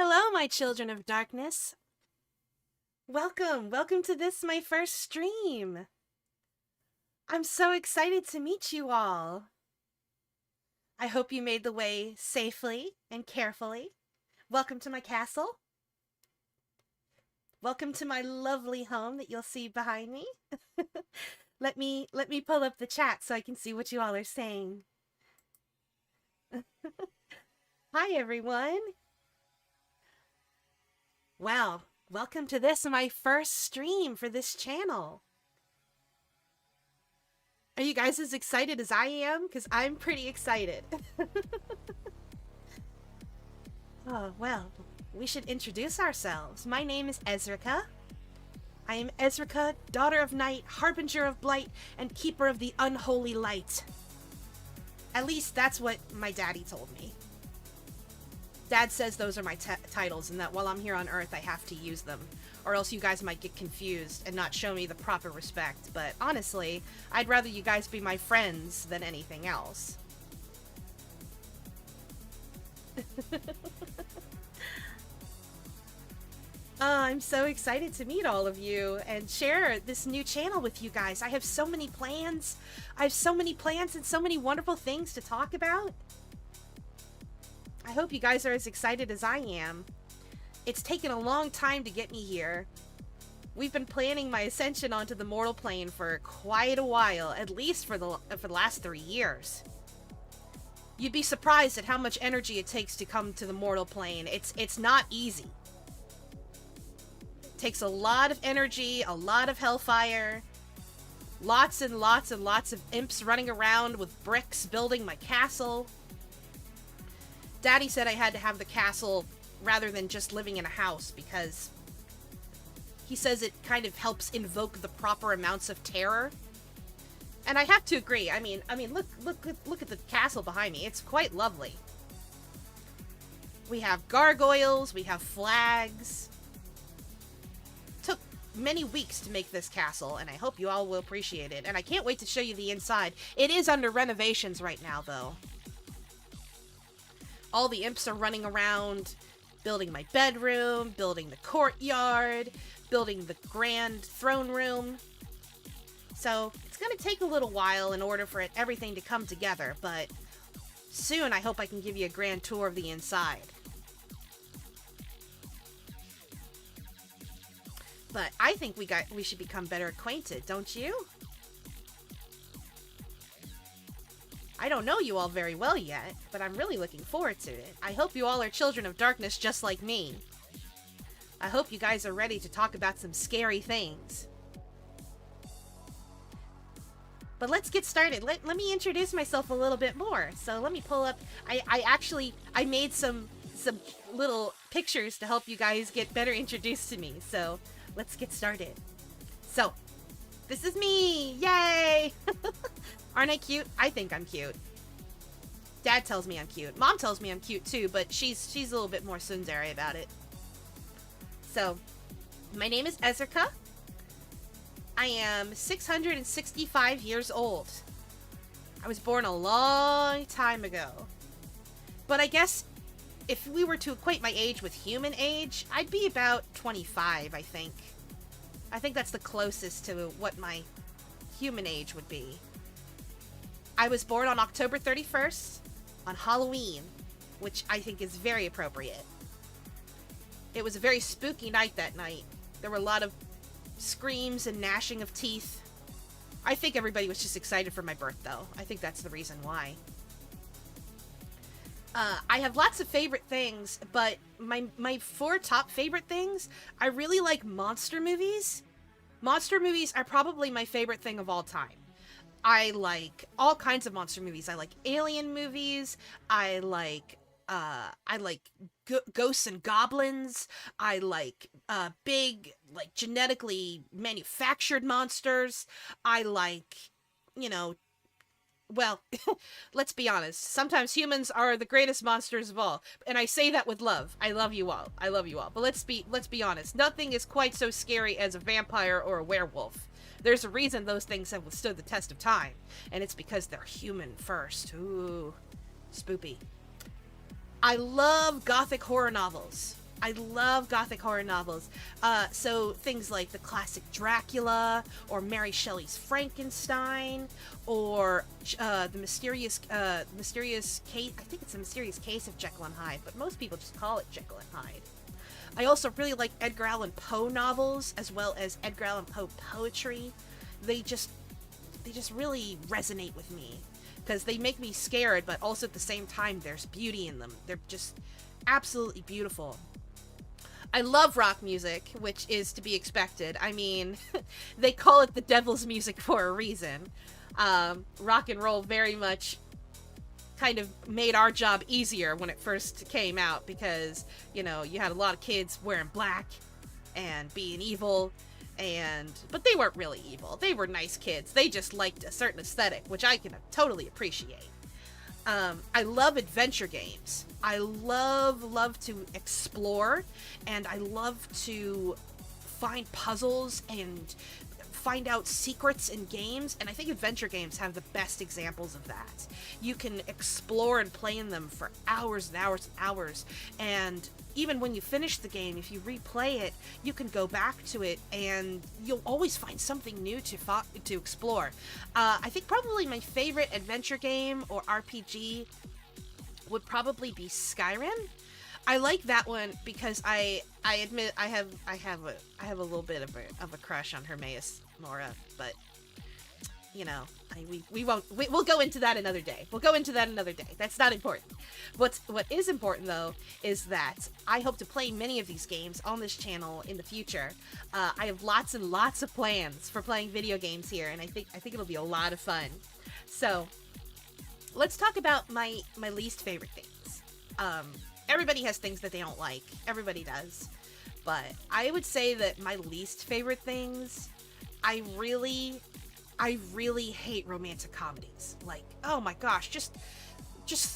Hello, my children of darkness. Welcome to this, my first stream. I'm so excited to meet you all. I hope you made the way safely and carefully. Welcome to my castle. Welcome to my lovely home that you'll see behind me. Let me pull up the chat so I can see what you all are saying. Hi, everyone. Well, welcome to this, my first stream for this channel. Are you guys as excited as I am? Because I'm pretty excited. Oh, well, we should introduce ourselves. My name is Ezreka. I am Ezreka, daughter of night, harbinger of blight, and keeper of the unholy light. At least that's what my daddy told me. Dad says those are my titles and that while I'm here on Earth I have to use them, or else you guys might get confused and not show me the proper respect, but honestly, I'd rather you guys be my friends than anything else. I'm so excited to meet all of you and share this new channel with you guys. I have so many plans. I have so many plans and so many wonderful things to talk about. I hope you guys are as excited as I am. It's taken a long time to get me here. We've been planning my ascension onto the mortal plane for quite a while, at least for the last 3 years. You'd be surprised at how much energy it takes to come to the mortal plane. It's not easy. It takes a lot of energy, a lot of hellfire, lots and lots and lots of imps running around with bricks building my castle. Daddy said I had to have the castle rather than just living in a house because he says it kind of helps invoke the proper amounts of terror. And I have to agree. I mean, look at the castle behind me. It's quite lovely. We have gargoyles, we have flags. Took many weeks to make this castle, and I hope you all will appreciate it. And I can't wait to show you the inside. It is under renovations right now, though. All the imps are running around, building my bedroom, building the courtyard, building the grand throne room. So it's going to take a little while in order for everything to come together, but soon I hope I can give you a grand tour of the inside. But I think we should become better acquainted, don't you? I don't know you all very well yet, but I'm really looking forward to it. I hope you all are children of darkness just like me. I hope you guys are ready to talk about some scary things. But let's get started. Let me introduce myself a little bit more. So let me pull up. I made some little pictures to help you guys get better introduced to me. So let's get started. So this is me. Yay! Aren't I cute? I think I'm cute. Dad tells me I'm cute. Mom tells me I'm cute too, but she's a little bit more tsundere about it. So, my name is Ezreka. I am 665 years old. I was born a long time ago. But I guess if we were to equate my age with human age, I'd be about 25, I think. I think that's the closest to what my human age would be. I was born on October 31st, on Halloween, which I think is very appropriate. It was a very spooky night that night. There were a lot of screams and gnashing of teeth. I think everybody was just excited for my birth, though. I think that's the reason why. I have lots of favorite things, but my 4 top favorite things, I really like monster movies. Monster movies are probably my favorite thing of all time. I like all kinds of monster movies. I like alien movies. I like ghosts and goblins. I like big, like genetically manufactured monsters. I like, well, let's be honest. Sometimes humans are the greatest monsters of all, and I say that with love. I love you all. I love you all. But let's be honest. Nothing is quite so scary as a vampire or a werewolf. There's a reason those things have withstood the test of time, and it's because they're human first. Ooh, spoopy. I love gothic horror novels. I love gothic horror novels. So things like the classic Dracula, or Mary Shelley's Frankenstein, or mysterious case. I think it's a mysterious case of Jekyll and Hyde, but most people just call it Jekyll and Hyde. I also really like Edgar Allan Poe novels, as well as Edgar Allan Poe poetry. They just really resonate with me because they make me scared, but also at the same time there's beauty in them. They're just absolutely beautiful. I love rock music, which is to be expected. I mean, they call it the devil's music for a reason. Rock and roll very much kind of made our job easier when it first came out because, you know, you had a lot of kids wearing black and being evil, but they weren't really evil. They were nice kids. They just liked a certain aesthetic, which I can totally appreciate. I love adventure games. I love to explore, and I love to find puzzles and find out secrets in games, and I think adventure games have the best examples of that. You can explore and play in them for hours and hours and hours, and even when you finish the game, if you replay it, you can go back to it, and you'll always find something new to explore. I think probably my favorite adventure game or RPG would probably be Skyrim. I like that one because I admit I have a little bit of a crush on Hermaeus Mora, but you know, we'll go into that another day. That's not important. What is important though is that I hope to play many of these games on this channel in the future. I have lots and lots of plans for playing video games here, and I think it'll be a lot of fun. So let's talk about my least favorite things. Everybody has things that they don't like. Everybody does. But I would say that my least favorite things, I really hate romantic comedies. Like, oh my gosh, just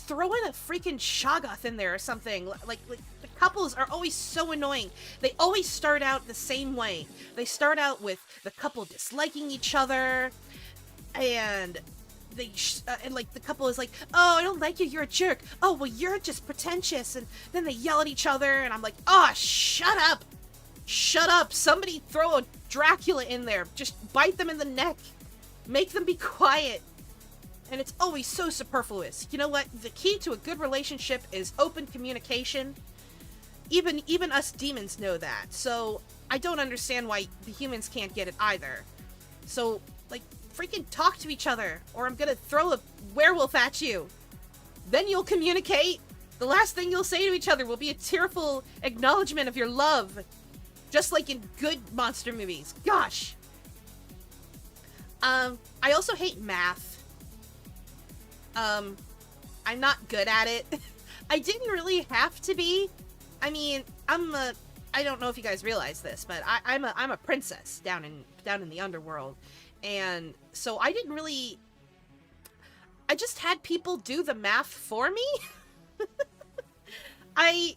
throw in a freaking Shoggoth in there or something. Like the couples are always so annoying. They always start out the same way. They start out with the couple disliking each other, and and like the couple is like, oh, I don't like you, you're a jerk. Oh, well, you're just pretentious. And then they yell at each other, and I'm like, oh, shut up, somebody throw a Dracula in there, just bite them in the neck, make them be quiet. And it's always so superfluous. You know what, the key to a good relationship is open communication. Even us demons know that, so I don't understand why the humans can't get it either. So, like, freaking talk to each other, or I'm gonna throw a werewolf at you. Then you'll communicate. The last thing you'll say to each other will be a tearful acknowledgement of your love. Just like in good monster movies. Gosh. I also hate math. I'm not good at it. I didn't really have to be. I mean, I don't know if you guys realize this, but I'm a princess down in the underworld. And so I just had people do the math for me. I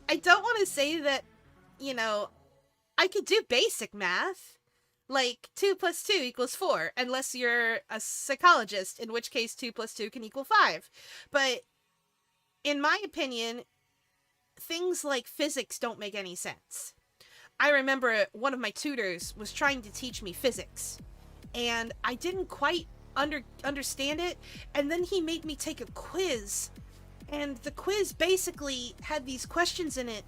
don't want to say that, you know, I could do basic math, like 2 + 2 = 4, unless you're a psychologist, in which case 2 + 2 can equal 5. But in my opinion, things like physics don't make any sense. I remember one of my tutors was trying to teach me physics, and I didn't quite understand it, and then he made me take a quiz, and the quiz basically had these questions in it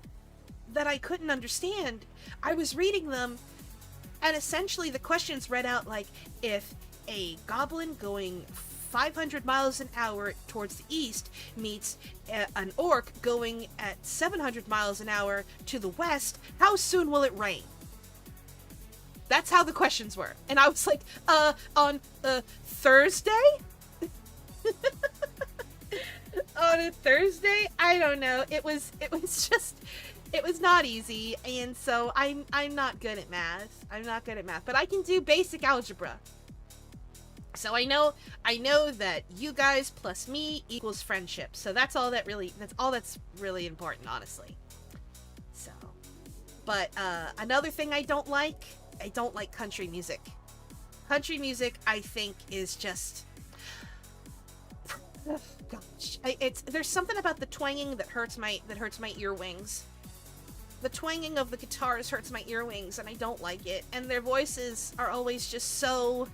that I couldn't understand. I was reading them, and essentially the questions read out like, if a goblin going 500 miles an hour towards the east meets an orc going at 700 miles an hour to the west, how soon will it rain? That's how the questions were. And I was like, on Thursday? On a Thursday? I don't know. It was not easy. And so I'm not good at math. But I can do basic algebra. So I know that you guys plus me equals friendship. So that's all that's really important, honestly. So, but another thing I don't like country music. Country music, I think, is just, gosh, there's something about the twanging that hurts my earwings. the twanging of the guitars hurts my earwings, and I don't like it. And their voices are always just so...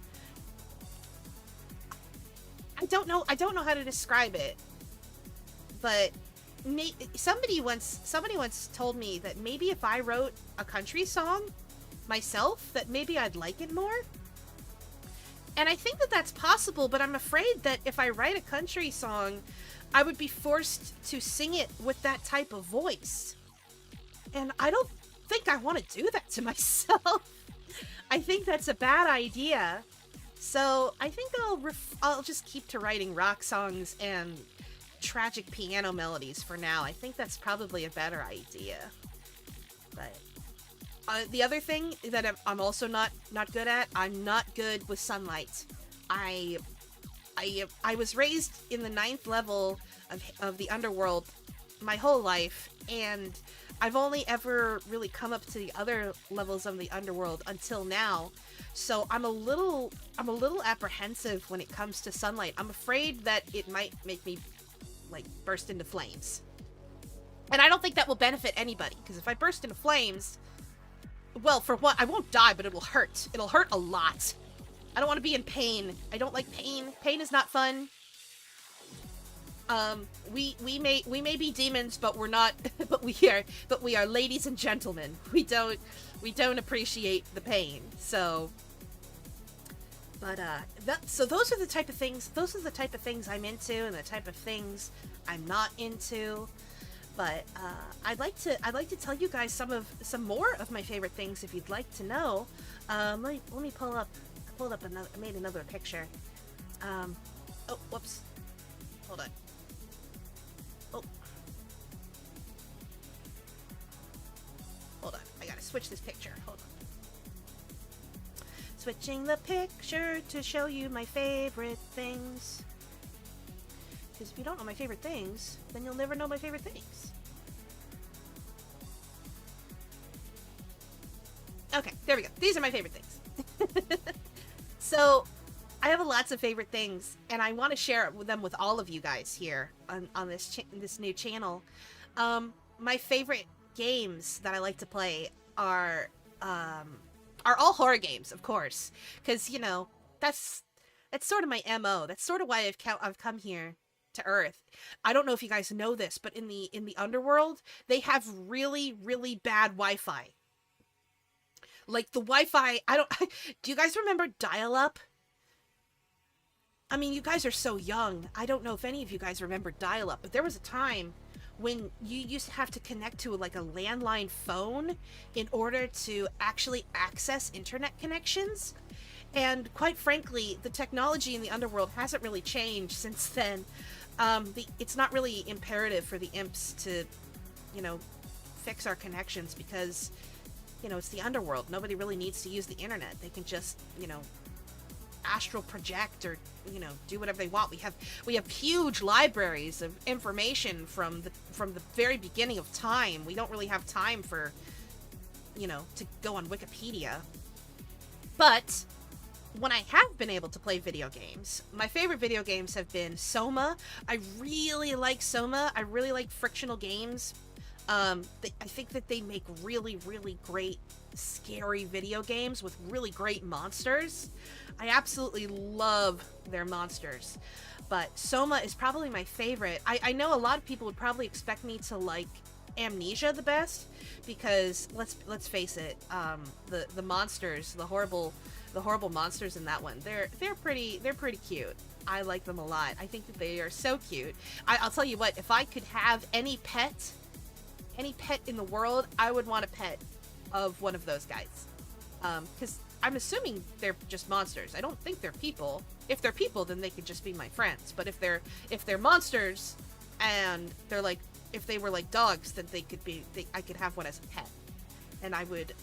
I don't know how to describe it. But somebody once told me that maybe if I wrote a country song myself, that maybe I'd like it more. And I think that that's possible, but I'm afraid that if I write a country song, I would be forced to sing it with that type of voice. And I don't think I want to do that to myself. I think that's a bad idea. So I think I'll just keep to writing rock songs and tragic piano melodies for now. I think that's probably a better idea. But the other thing that I'm also not good at, I'm not good with sunlight. I was raised in the 9th level of the underworld my whole life, and I've only ever really come up to the other levels of the underworld until now. So I'm a little apprehensive when it comes to sunlight. I'm afraid that it might make me like burst into flames. And I don't think that will benefit anybody, because if I burst into flames, well, for one, I won't die, but it'll hurt. It'll hurt a lot. I don't want to be in pain. I don't like pain. Pain is not fun. We may be demons, but we're not. but we are ladies and gentlemen. We don't appreciate the pain. So, but so those are the type of things. Those are the type of things I'm into, and the type of things I'm not into. But I'd like to tell you guys some more of my favorite things if you'd like to know. Let me pull up another. I made another picture. Oh, whoops. Hold on. Oh. Hold on. I gotta switch this picture. Hold on. Switching the picture to show you my favorite things. Because if you don't know my favorite things, then you'll never know my favorite things. Okay, there we go. These are my favorite things. So, I have lots of favorite things, and I want to share them with all of you guys here on this new channel. My favorite games that I like to play are all horror games, of course, because you know that's sort of my MO. That's sort of why I've come here to Earth. I don't know if you guys know this, but in the underworld, they have really, really bad Wi-Fi. Like the Wi-Fi, do you guys remember dial-up? I mean, you guys are so young. I don't know if any of you guys remember dial-up, but there was a time when you used to have to connect to like a landline phone in order to actually access internet connections. And quite frankly, the technology in the underworld hasn't really changed since then. It's not really imperative for the imps to, you know, fix our connections because, you know, it's the underworld. Nobody really needs to use the internet. They can just, you know, astral project or, you know, do whatever they want. We have huge libraries of information from the very beginning of time. We don't really have time for, you know, to go on Wikipedia. But when I have been able to play video games, my favorite video games have been Soma. I really like Soma. I really like frictional games. I think that they make really, really great, scary video games with really great monsters. I absolutely love their monsters. But Soma is probably my favorite. I know a lot of people would probably expect me to like Amnesia the best because let's face it, the monsters, the horrible monsters in that one, they're pretty cute. I like them a lot. I think that they are so cute. I'll tell you what, if I could have any pet in the world, I would want a pet of one of those guys. Because I'm assuming they're just monsters. I don't think they're people. If they're people, then they could just be my friends. But if they're monsters, and they're like, if they were like dogs, then I could have one as a pet. And I would,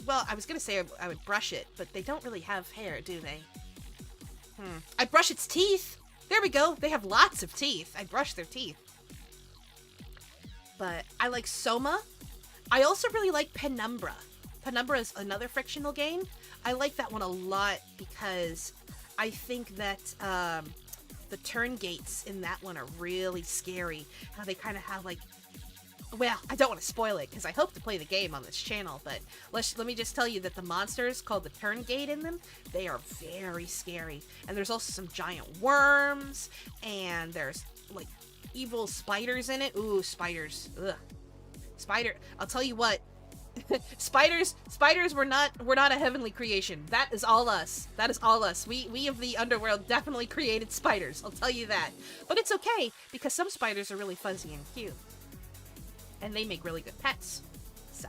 well, I was gonna say I would brush it, but they don't really have hair, do they? I'd brush its teeth! There we go! They have lots of teeth. I'd brush their teeth. But I like Soma. I also really like Penumbra. Penumbra is another fictional game. I like that one a lot because I think that the turn gates in that one are really scary. How they kind of have like well, I don't want to spoil it because I hope to play the game on this channel, but let me just tell you that the monsters called the Turn Gate in them, they are very scary. And there's also some giant worms, and there's like evil spiders in it. Ooh, spiders. Ugh. I'll tell you what. spiders were not a heavenly creation. That is all us. We of the underworld definitely created spiders. I'll tell you that. But it's okay because some spiders are really fuzzy and cute. And they make really good pets. So,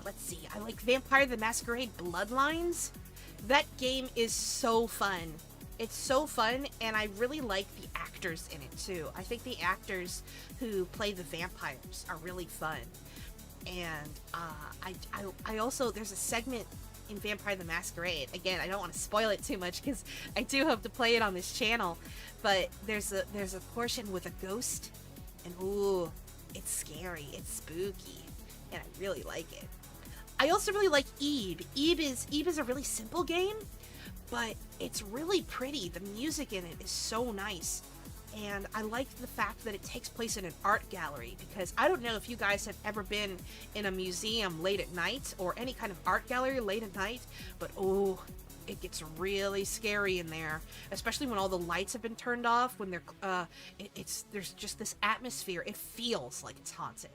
let's see. I like Vampire the Masquerade Bloodlines. That game is so fun. It's so fun, and I really like the actors in it too. I think the actors who play the vampires are really fun. And I also, there's a segment in Vampire the Masquerade. Again, I don't want to spoil it too much because I do hope to play it on this channel. But there's a portion with a ghost, and ooh, it's scary, it's spooky, and I really like it. I also really like Eve. Eve is a really simple game, but it's really pretty. The music in it is so nice. And I like the fact that it takes place in an art gallery, because I don't know if you guys have ever been in a museum late at night or any kind of art gallery late at night, but oh, it gets really scary in there, especially when all the lights have been turned off, when they're there's just this atmosphere. It feels like it's haunted.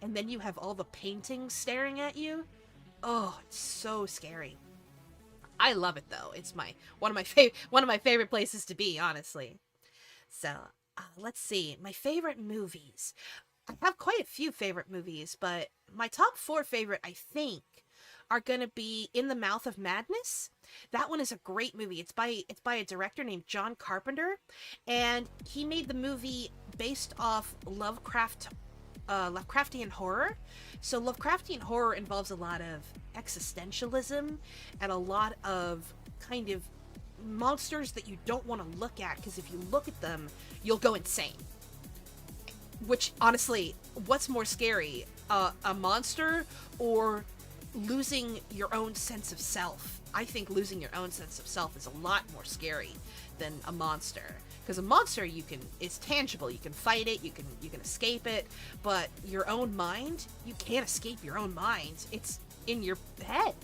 And then you have all the paintings staring at you. Oh, it's so scary. I love it though. It's one of my favorite places to be, honestly. So, let's see. My favorite movies. I have quite a few favorite movies, but my top 4 favorite, I think, are going to be In the Mouth of Madness. That one is a great movie. It's by a director named John Carpenter, and he made the movie based off Lovecraftian horror. So Lovecraftian horror involves a lot of existentialism and a lot of kind of monsters that you don't want to look at, because if you look at them, you'll go insane. Which, honestly, what's more scary? A monster or losing your own sense of self? I think losing your own sense of self is a lot more scary than a monster. Because a monster, it's tangible. You can fight it, you can escape it, but your own mind, you can't escape your own mind. It's in your head.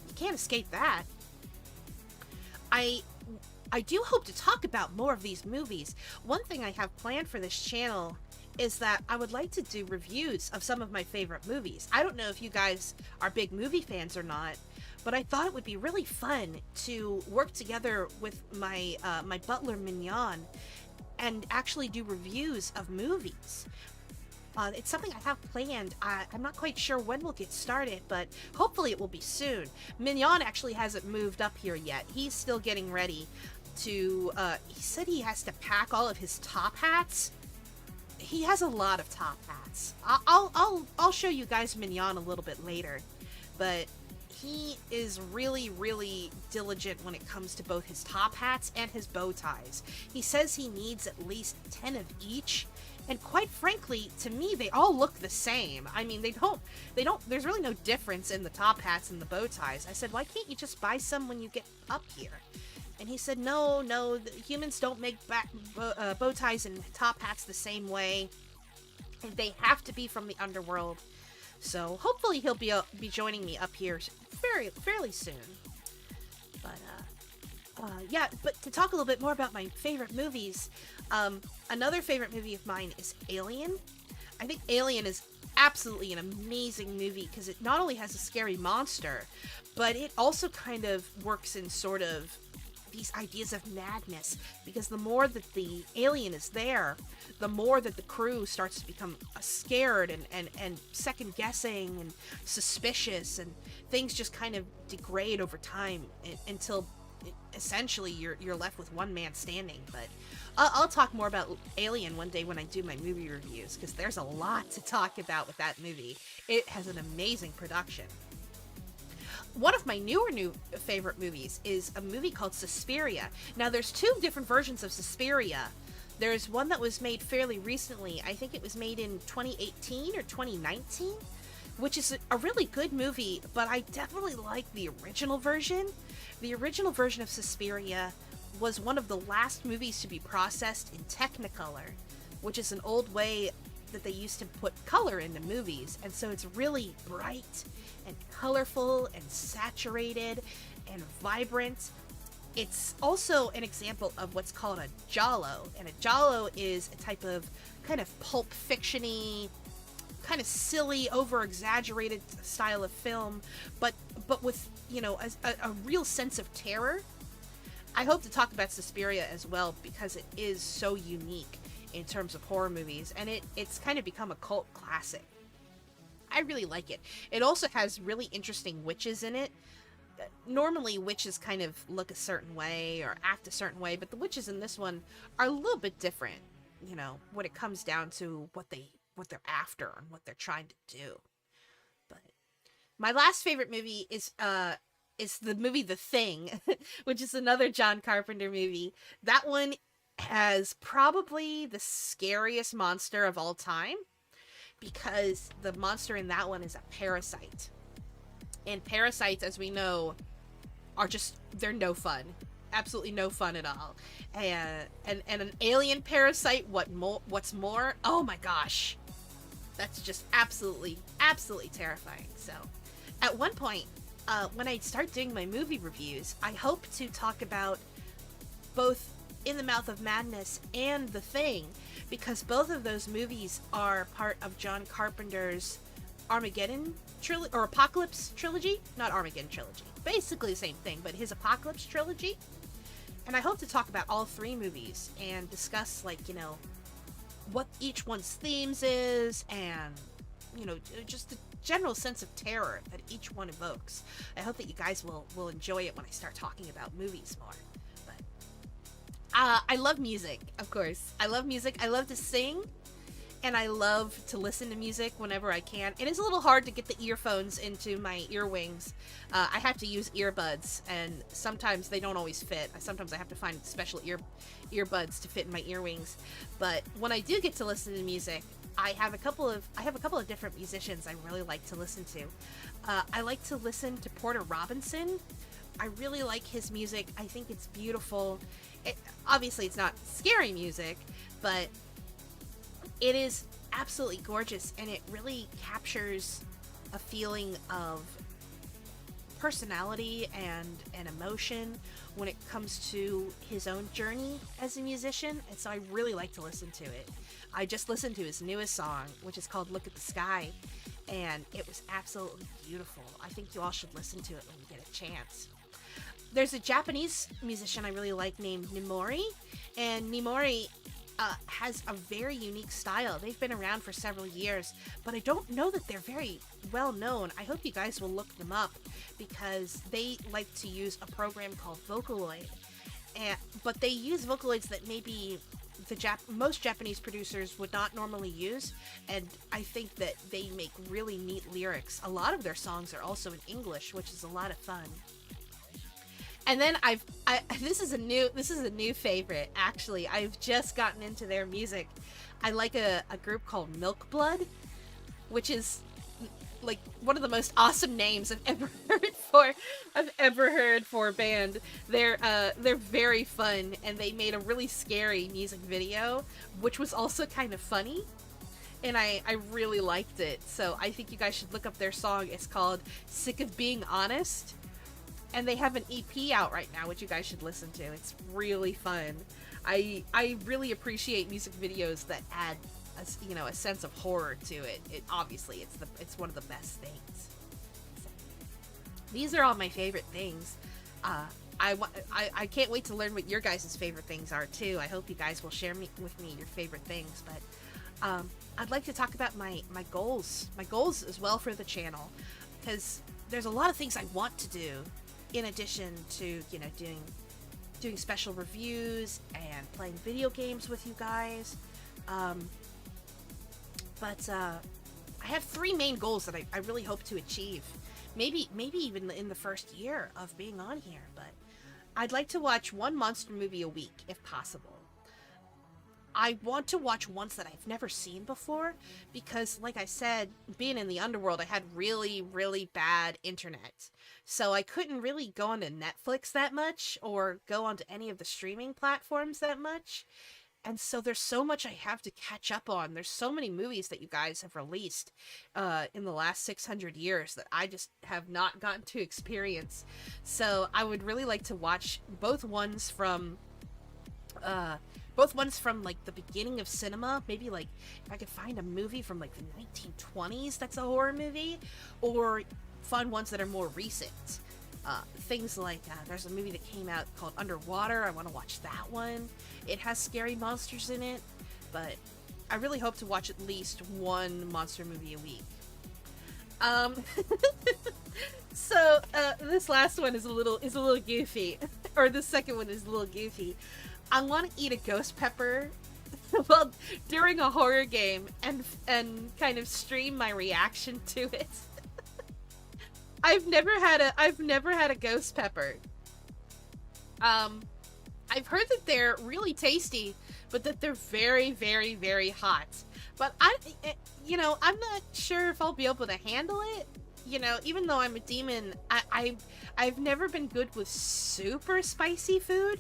You can't escape that. I do hope to talk about more of these movies. One thing I have planned for this channel is that I would like to do reviews of some of my favorite movies. I don't know if you guys are big movie fans or not, but I thought it would be really fun to work together with my my butler Mignon and actually do reviews of movies. It's something I have planned. I'm not quite sure when we'll get started, but hopefully it will be soon. Mignon actually hasn't moved up here yet. He's still getting ready to, he said he has to pack all of his top hats. He has a lot of top hats. I'll show you guys Mignon a little bit later, but he is really, really diligent when it comes to both his top hats and his bow ties. He says he needs at least 10 of each. And quite frankly, to me, they all look the same. I mean, they don't, there's really no difference in the top hats and the bow ties. I said, why can't you just buy some when you get up here? And he said, no, the humans don't make bow ties and top hats the same way. They have to be from the underworld. So hopefully he'll be joining me up here fairly soon. But, yeah, but to talk a little bit more about my favorite movies, another favorite movie of mine is Alien. I think Alien is absolutely an amazing movie because it not only has a scary monster, but it also kind of works in sort of these ideas of madness, because the more that the alien is there, the more that the crew starts to become scared and second guessing and suspicious, and things just kind of degrade over time until essentially you're left with one man standing. But I'll talk more about Alien one day when I do my movie reviews, because there's a lot to talk about with that movie. It has an amazing production. One of my new favorite movies is a movie called Suspiria. Now, there's 2 different versions of Suspiria. There's one that was made fairly recently. I think it was made in 2018 or 2019, which is a really good movie, but I definitely like the original version. The original version of Suspiria was one of the last movies to be processed in Technicolor, which is an old way that they used to put color into movies, and so it's really bright and colorful and saturated and vibrant. It's also an example of what's called a giallo, and a giallo is a type of kind of pulp fiction-y, kind of silly, over-exaggerated style of film, but with, you know, a real sense of terror. I hope to talk about Suspiria as well, because it is so unique in terms of horror movies, and it's kind of become a cult classic. I really like it. It also has really interesting witches in it. Normally witches kind of look a certain way or act a certain way, but the witches in this one are a little bit different, you know, when it comes down to what they're after and what they're trying to do. But my last favorite movie is the movie The Thing, which is another John Carpenter movie. That one has probably the scariest monster of all time, because the monster in that one is a parasite. And parasites, as we know, are just, they're no fun. Absolutely no fun at all. And an alien parasite, what's more, oh my gosh. That's just absolutely terrifying. So, at one point, when I start doing my movie reviews, I hope to talk about both In the Mouth of Madness and The Thing, because both of those movies are part of John Carpenter's Armageddon trilogy, or Apocalypse trilogy, not Armageddon trilogy, basically the same thing, but his Apocalypse trilogy. And I hope to talk about all three movies and discuss, like, you know, what each one's themes is, and, you know, just the general sense of terror that each one evokes. I hope that you guys will enjoy it when I start talking about movies more. But I love music, of course. I love music. I love to sing. And I love to listen to music whenever I can. It is a little hard to get the earphones into my earwings. I have to use earbuds, and sometimes they don't always fit. Sometimes I have to find special earbuds to fit in my earwings. But when I do get to listen to music, I have a couple of different musicians I really like to listen to. I like to listen to Porter Robinson. I really like his music. I think it's beautiful. Obviously, it's not scary music, but it is absolutely gorgeous, and it really captures a feeling of personality and emotion when it comes to his own journey as a musician, and so I really like to listen to it. I just listened to his newest song, which is called Look at the Sky, and it was absolutely beautiful. I think you all should listen to it when you get a chance. There's a Japanese musician I really like named Nimori, and Nimori has a very unique style. They've been around for several years, but I don't know that they're very well known. I hope you guys will look them up, because they like to use a program called Vocaloid. But they use Vocaloids that maybe most Japanese producers would not normally use, and I think that they make really neat lyrics. A lot of their songs are also in English, which is a lot of fun. And then this is a new favorite, actually. I've just gotten into their music. I like a group called Milk Blood, which is like one of the most awesome names I've ever heard for a band. They're very fun, and they made a really scary music video, which was also kind of funny. And I really liked it. So I think you guys should look up their song. It's called Sick of Being Honest. And they have an EP out right now, which you guys should listen to. It's really fun. I really appreciate music videos that add a sense of horror to it. Obviously it's one of the best things. So, these are all my favorite things. I can't wait to learn what your guys' favorite things are too. I hope you guys will share with me your favorite things. But I'd like to talk about my goals as well for the channel, because there's a lot of things I want to do, in addition to, you know, doing special reviews and playing video games with you guys. But I have three main goals that I really hope to achieve. Maybe even in the first year of being on here. But I'd like to watch one monster movie a week, if possible. I want to watch ones that I've never seen before, because, like I said, being in the underworld, I had really, really bad internet. So I couldn't really go onto Netflix that much, or go onto any of the streaming platforms that much. And so there's so much I have to catch up on. There's so many movies that you guys have released in the last 600 years that I just have not gotten to experience. So I would really like to watch both ones from like the beginning of cinema. Maybe like if I could find a movie from like the 1920s that's a horror movie, or find ones that are more recent. Things like there's a movie that came out called Underwater. I want to watch that one. It has scary monsters in it, but I really hope to watch at least one monster movie a week. So this last one is a little goofy, or the second one is a little goofy. I want to eat a ghost pepper well during a horror game and kind of stream my reaction to it. I've never had a ghost pepper. I've heard that they're really tasty, but that they're very, very, very hot. But I'm not sure if I'll be able to handle it. Even though I'm a demon, I've never been good with super spicy food,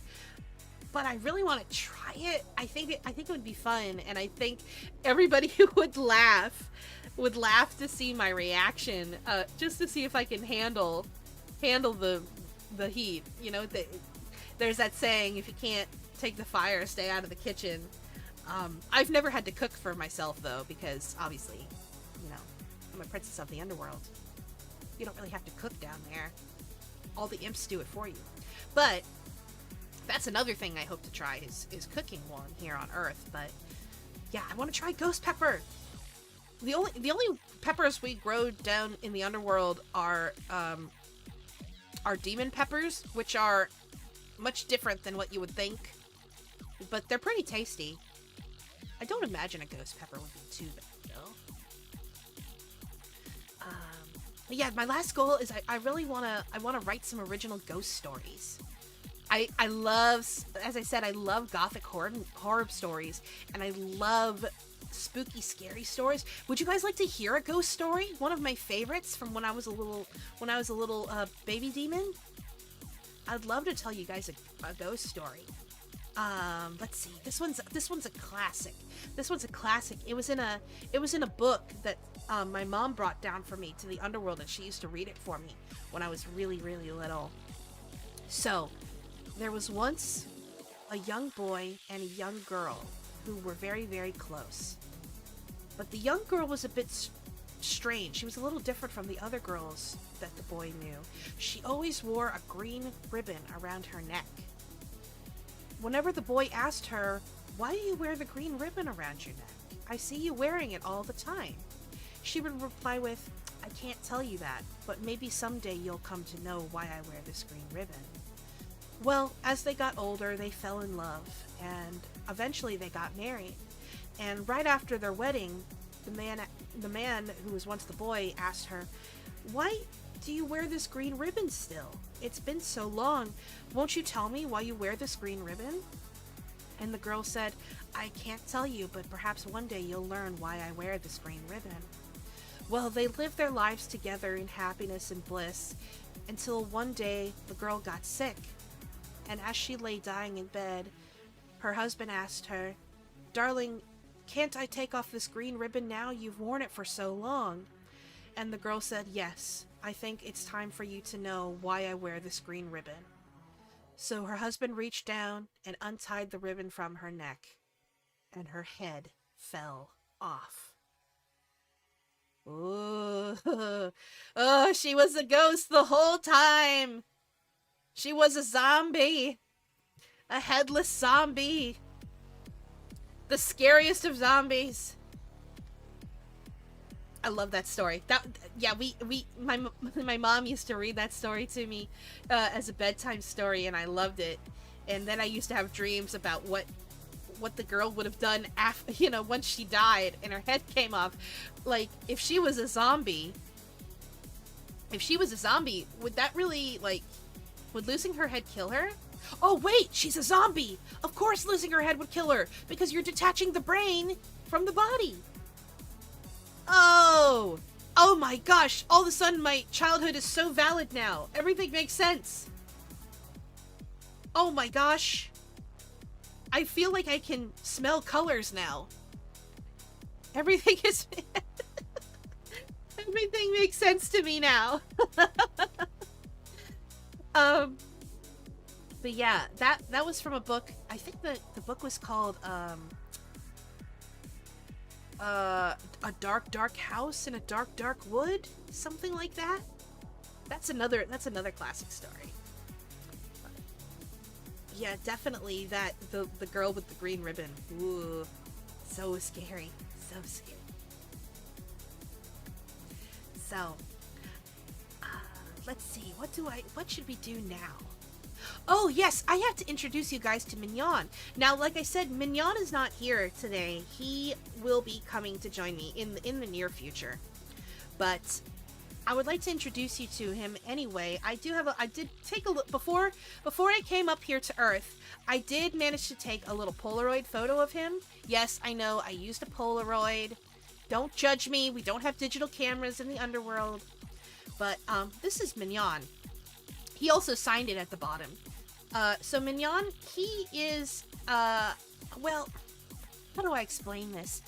but I really want to try it. I think it would be fun, and I think everybody would laugh to see my reaction, just to see if I can handle the heat. There's that saying, if you can't take the fire, stay out of the kitchen. I've never had to cook for myself though, because obviously, I'm a princess of the underworld. You don't really have to cook down there. All the imps do it for you. But that's another thing I hope to try is cooking one here on Earth. But yeah, I want to try ghost pepper. The only peppers we grow down in the underworld are demon peppers, which are much different than what you would think, but they're pretty tasty. I don't imagine a ghost pepper would be too bad though. But yeah, my last goal is I really wanna write some original ghost stories. I love, as I said, I love gothic horror stories, and I love spooky, scary stories. Would you guys like to hear a ghost story? One of my favorites from when I was a little baby demon. I'd love to tell you guys a ghost story. Let's see. This one's a classic. It was in a book that my mom brought down for me to the underworld, and she used to read it for me when I was really, really little. So, there was once a young boy and a young girl who were very, very close. But the young girl was a bit strange. She was a little different from the other girls that the boy knew. She always wore a green ribbon around her neck. Whenever the boy asked her, "Why do you wear the green ribbon around your neck? I see you wearing it all the time," she would reply with, "I can't tell you that, but maybe someday you'll come to know why I wear this green ribbon." Well, as they got older, they fell in love, and eventually they got married. And right after their wedding, the man who was once the boy asked her, "Why do you wear this green ribbon still? It's been so long. Won't you tell me why you wear this green ribbon?" And the girl said, "I can't tell you, but perhaps one day you'll learn why I wear this green ribbon." Well, they lived their lives together in happiness and bliss until one day the girl got sick. And as she lay dying in bed, her husband asked her, "Darling, can't I take off this green ribbon now? You've worn it for so long." And the girl said, "Yes, I think it's time for you to know why I wear this green ribbon." So her husband reached down and untied the ribbon from her neck, and her head fell off. Ooh. Oh, she was a ghost the whole time. She was a zombie. A headless zombie. The scariest of zombies. I love that story. My mom used to read that story to me as a bedtime story, and I loved it. And then I used to have dreams about what the girl would have done after, once she died and her head came off. Like, if she was a zombie, would that really, would losing her head kill her? Oh wait, she's a zombie! Of course losing her head would kill her, because you're detaching the brain from the body. Oh my gosh, all of a sudden my childhood is so valid now. Everything makes sense. Oh my gosh. I feel like I can smell colors now. Everything is... Everything makes sense to me now. But yeah, that was from a book. I think the book was called a dark house in a dark wood, something like that. That's another classic story. Yeah, definitely that the girl with the green ribbon. Ooh, so scary, so scary. So, let's see. What should we do now? Oh, yes, I have to introduce you guys to Mignon. Now, like I said, Mignon is not here today. He will be coming to join me in the near future. But I would like to introduce you to him anyway. I did take a look before I came up here to Earth. I did manage to take a little Polaroid photo of him. Yes, I know, I used a Polaroid. Don't judge me. We don't have digital cameras in the underworld. But this is Mignon. He also signed it at the bottom. So Mignon, he is, well, how do I explain this?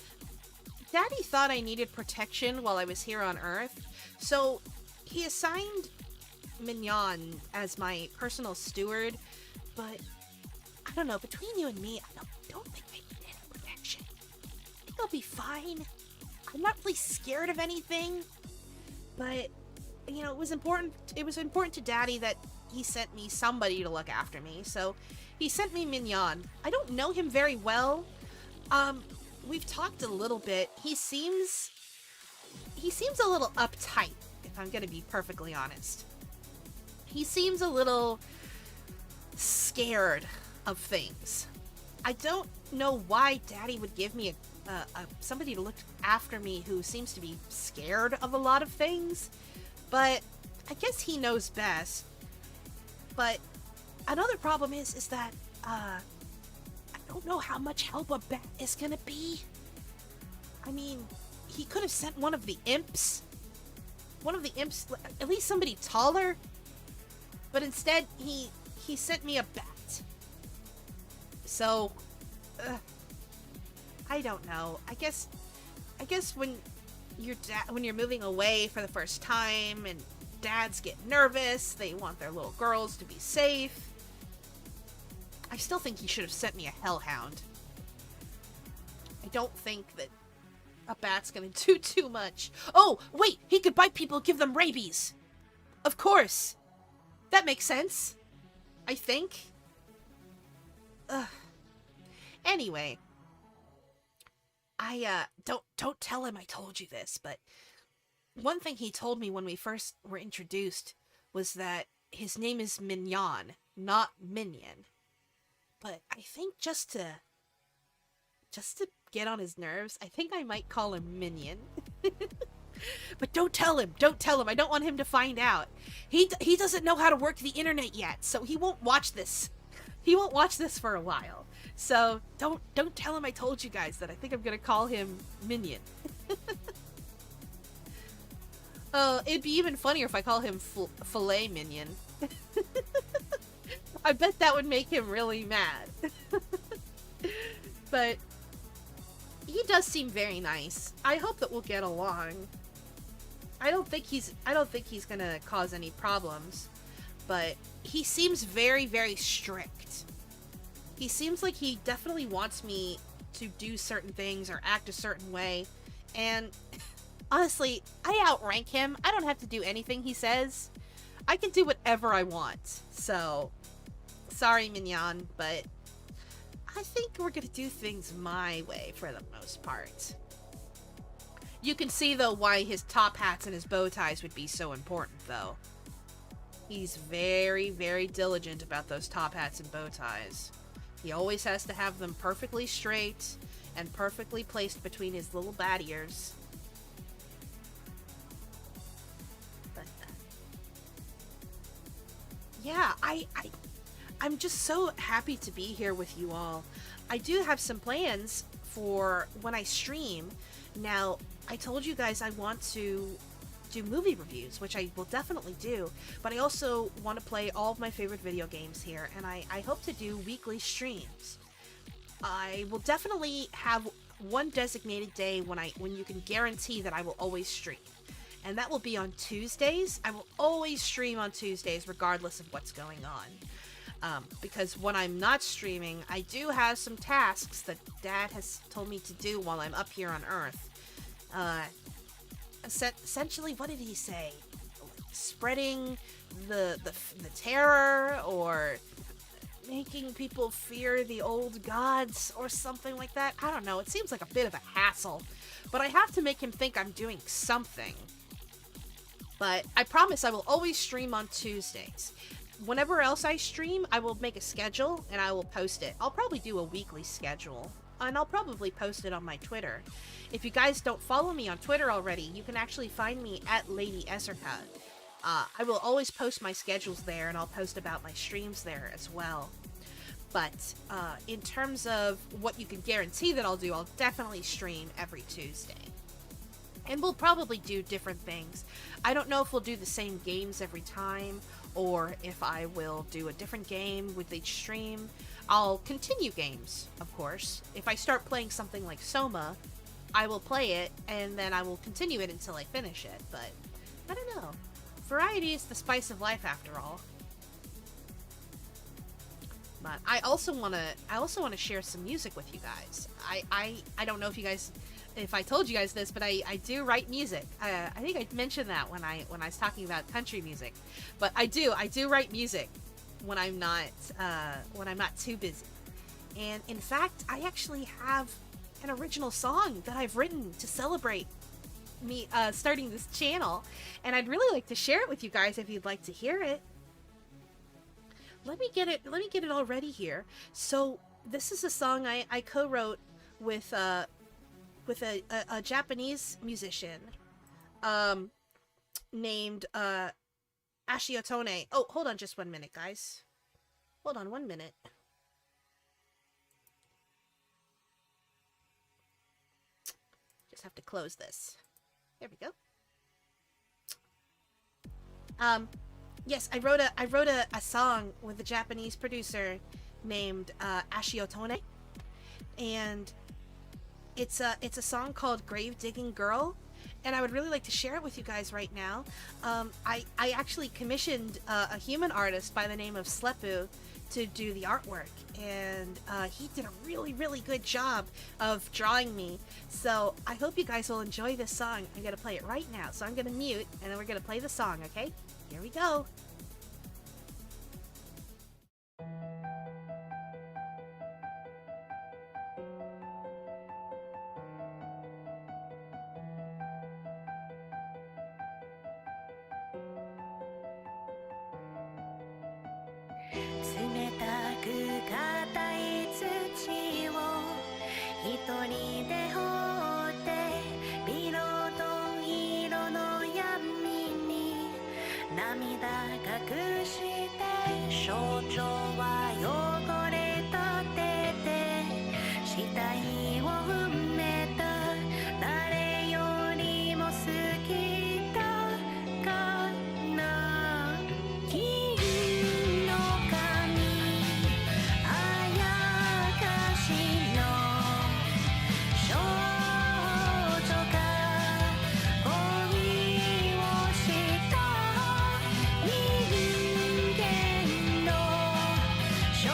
Daddy thought I needed protection while I was here on Earth, so he assigned Mignon as my personal steward, but I don't know, between you and me, I don't think I need any protection. I think I'll be fine. I'm not really scared of anything, but, you know, it was important to Daddy that he sent me somebody to look after me, so he sent me Mignon. I don't know him very well. We've talked a little bit. He seems a little uptight, if I'm gonna be perfectly honest. He seems a little scared of things. I don't know why Daddy would give me somebody to look after me who seems to be scared of a lot of things, but I guess he knows best. But another problem is that I don't know how much help a bat is gonna be. I mean, he could have sent one of the imps. At least somebody taller. But instead, he sent me a bat. So, I don't know. I guess when you're moving away for the first time and dads get nervous, they want their little girls to be safe. I still think he should have sent me a hellhound. I don't think that a bat's gonna do too much. Oh, wait! He could bite people and give them rabies! Of course! That makes sense. I think. Ugh. Anyway. Don't tell him I told you this, but one thing he told me when we first were introduced was that his name is Mignon, not Minion. But I think just to get on his nerves, I think I might call him Minion. But don't tell him. I don't want him to find out. He doesn't know how to work the internet yet, so he won't watch this. He won't watch this for a while. So don't tell him I told you guys that I think I'm gonna call him Minion. It'd be even funnier if I call him Filet Minion. I bet that would make him really mad. But he does seem very nice. I hope that we'll get along. I don't think he's gonna cause any problems, but he seems very, very strict. He seems like he definitely wants me to do certain things or act a certain way, and honestly, I outrank him. I don't have to do anything he says. I can do whatever I want. So, sorry, Mignon, but I think we're gonna do things my way for the most part. You can see, though, why his top hats and his bow ties would be so important, though. He's very, very diligent about those top hats and bow ties. He always has to have them perfectly straight and perfectly placed between his little bat ears. But, yeah, I'm just so happy to be here with you all. I do have some plans for when I stream. Now, I told you guys I want to do movie reviews, which I will definitely do, but I also want to play all of my favorite video games here, and I hope to do weekly streams. I will definitely have one designated day when you can guarantee that I will always stream. And that will be on Tuesdays. I will always stream on Tuesdays regardless of what's going on. Because when I'm not streaming, I do have some tasks that Dad has told me to do while I'm up here on Earth. Essentially, what did he say? Spreading the terror, or making people fear the old gods, or something like that. I don't know. It seems like a bit of a hassle, but I have to make him think I'm doing something. But I promise I will always stream on Tuesdays. Whenever else I stream, I will make a schedule and I will post it. I'll probably do a weekly schedule, and I'll probably post it on my Twitter. If you guys don't follow me on Twitter already, you can actually find me at Lady Ezreka. I will always post my schedules there, and I'll post about my streams there as well. But in terms of what you can guarantee that I'll do, I'll definitely stream every Tuesday. And we'll probably do different things. I don't know if we'll do the same games every time, or if I will do a different game with each stream. I'll continue games, of course. If I start playing something like Soma, I will play it, and then I will continue it until I finish it. But I don't know. Variety is the spice of life, after all. But I also wanna share some music with you guys. I don't know if I told you guys this, but I do write music. I think I mentioned that when I was talking about country music. But I do write music when I'm not too busy. And in fact, I actually have an original song that I've written to celebrate me starting this channel, and I'd really like to share it with you guys if you'd like to hear it. Let me get it all ready here. So this is a song I co-wrote with a Japanese musician named Ashiotone. Oh, hold on just 1 minute, guys. Hold on 1 minute. Just have to close this. There we go. Yes, I wrote a song with a Japanese producer named Ashiotone, and it's a song called Grave Digging Girl, and I would really like to share it with you guys right now. I actually commissioned a human artist by the name of Slepu to do the artwork, and he did a really good job of drawing me. So I hope you guys will enjoy this song. I'm gonna play it right now, so I'm gonna mute, and then we're gonna play the song, okay? Here we go. 冷たく硬い土を一人で掘ってビロと色の闇に涙隠して象徴は汚れた手で死体を埋めた誰よりも好きだかな銀の髪あやかしの少女が恋をした人間の少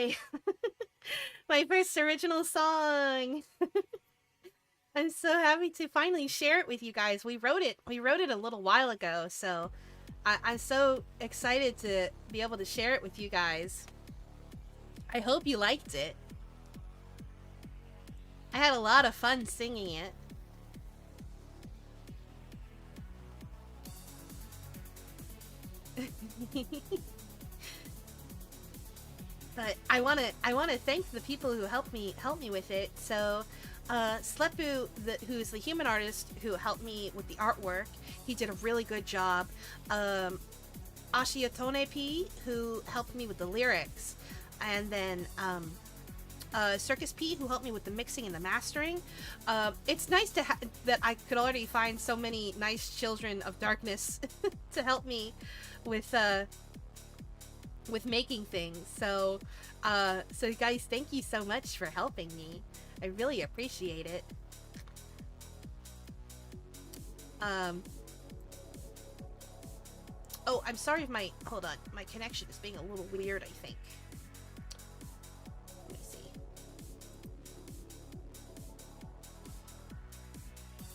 Yay! My first original song. I'm so happy to finally share it with you guys. We wrote it a little while ago, so I'm so excited to be able to share it with you guys. I hope you liked it. I had a lot of fun singing it. But I wanna thank the people who helped me with it. So Slepu, who's the human artist who helped me with the artwork, he did a really good job. Ashiotone P, who helped me with the lyrics, and then Circus P, who helped me with the mixing and the mastering. It's nice to that I could already find so many nice children of darkness to help me with making things. So so guys, thank you so much for helping me. I really appreciate it. Oh, I'm sorry if my connection is being a little weird, I think. Let me see.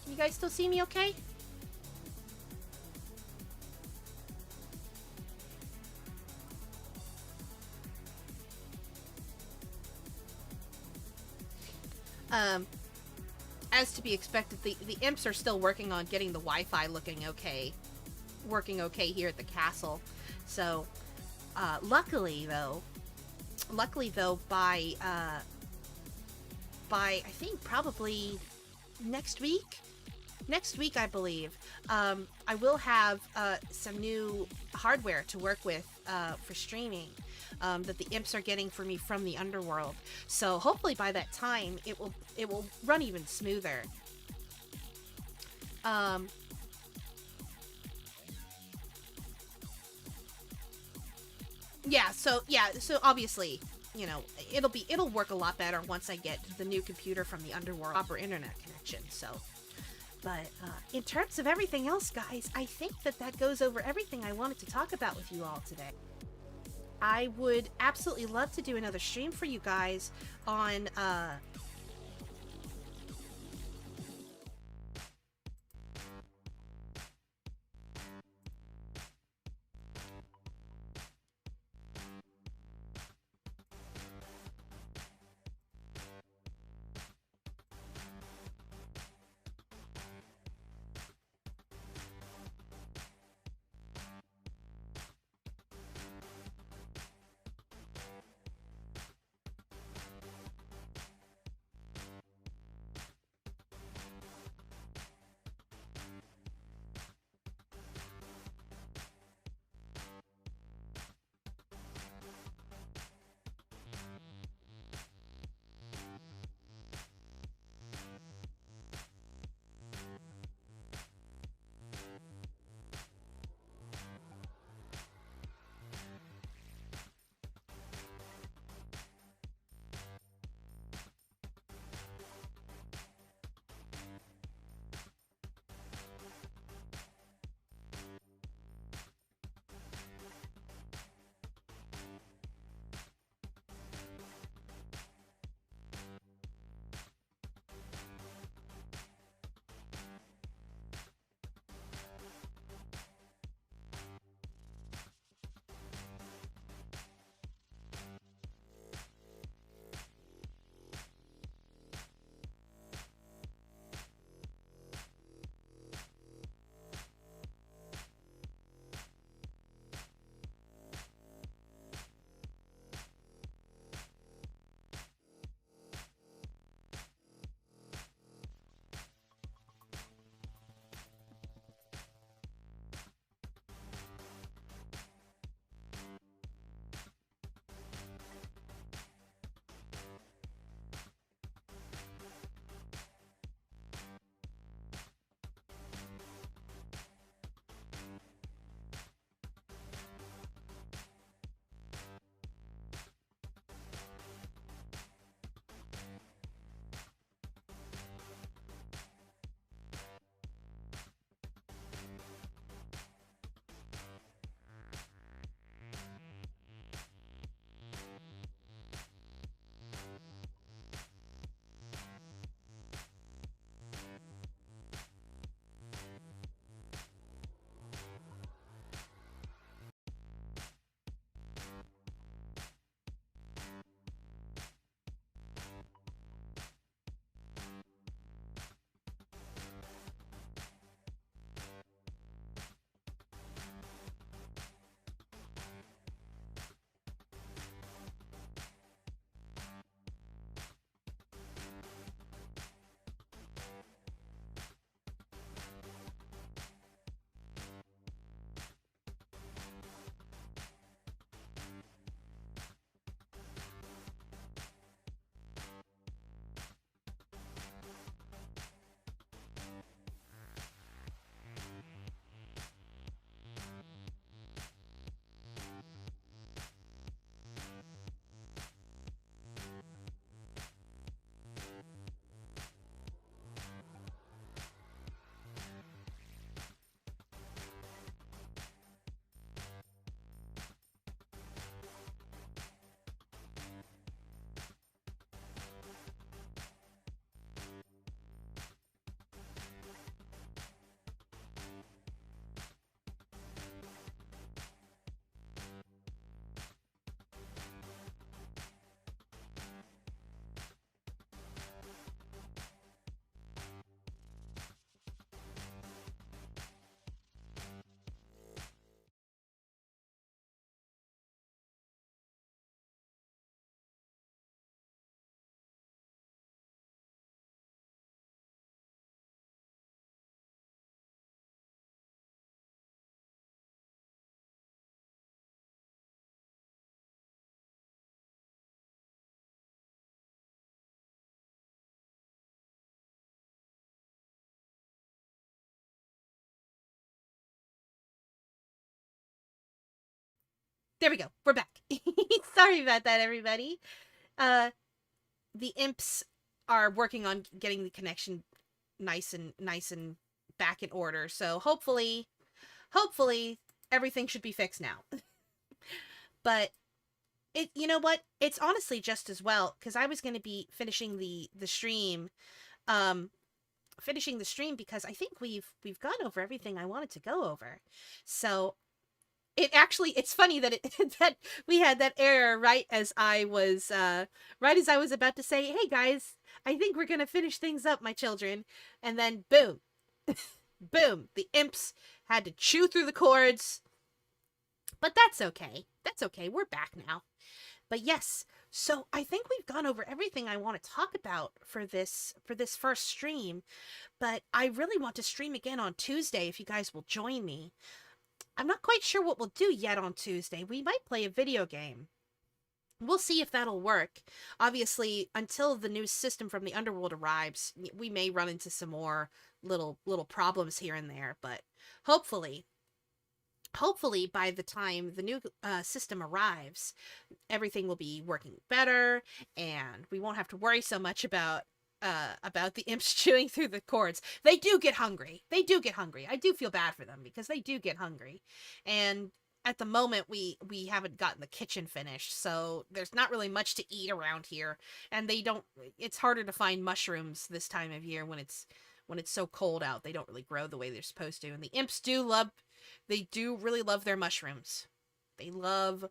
Can you guys still see me okay? As to be expected, the imps are still working on getting the Wi-Fi working okay here at the castle. So, luckily though, by I think probably next week, I believe, I will have some new hardware to work with for streaming that the imps are getting for me from the underworld. So hopefully by that time it will run even smoother. So obviously, you know, it'll work a lot better once I get the new computer from the underworld, proper internet connection. So, but in terms of everything else, guys, I think that goes over everything I wanted to talk about with you all today. I would absolutely love to do another stream for you guys on There we go. We're back. Sorry about that, everybody. Uh, the imps are working on getting the connection nice and back in order. So hopefully everything should be fixed now. But you know what? It's honestly just as well, because I was going to be finishing the stream, because I think we've gone over everything I wanted to go over. So it's funny that that we had that error right as I was about to say, hey guys, I think we're gonna finish things up, my children, and then boom, boom, the imps had to chew through the cords. But that's okay. That's okay. We're back now. But yes, so I think we've gone over everything I want to talk about for this first stream. But I really want to stream again on Tuesday if you guys will join me. I'm not quite sure what we'll do yet on Tuesday. We might play a video game. We'll see if that'll work. Obviously, until the new system from the Underworld arrives, we may run into some more little problems here and there, but hopefully by the time the new system arrives, everything will be working better, and we won't have to worry so much about the imps chewing through the cords. They do get hungry. I do feel bad for them because they do get hungry. And at the moment, we haven't gotten the kitchen finished, so there's not really much to eat around here. And it's harder to find mushrooms this time of year when it's so cold out. They don't really grow the way they're supposed to. And the imps do really love their mushrooms. They love,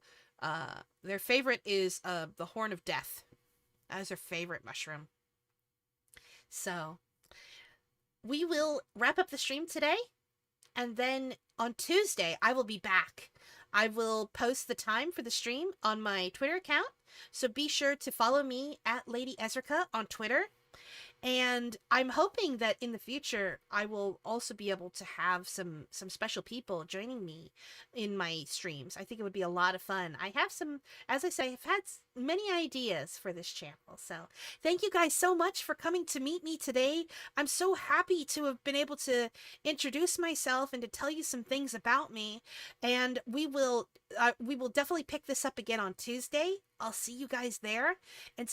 their favorite is the Horn of Death. That is their favorite mushroom. So, we will wrap up the stream today, and then on Tuesday, I will be back. I will post the time for the stream on my Twitter account, so be sure to follow me at Lady Ezreka on Twitter. And I'm hoping that in the future, I will also be able to have some special people joining me in my streams. I think it would be a lot of fun. I have as I say, I've had many ideas for this channel. So thank you guys so much for coming to meet me today. I'm so happy to have been able to introduce myself and to tell you some things about me. And we will definitely pick this up again on Tuesday. I'll see you guys there. And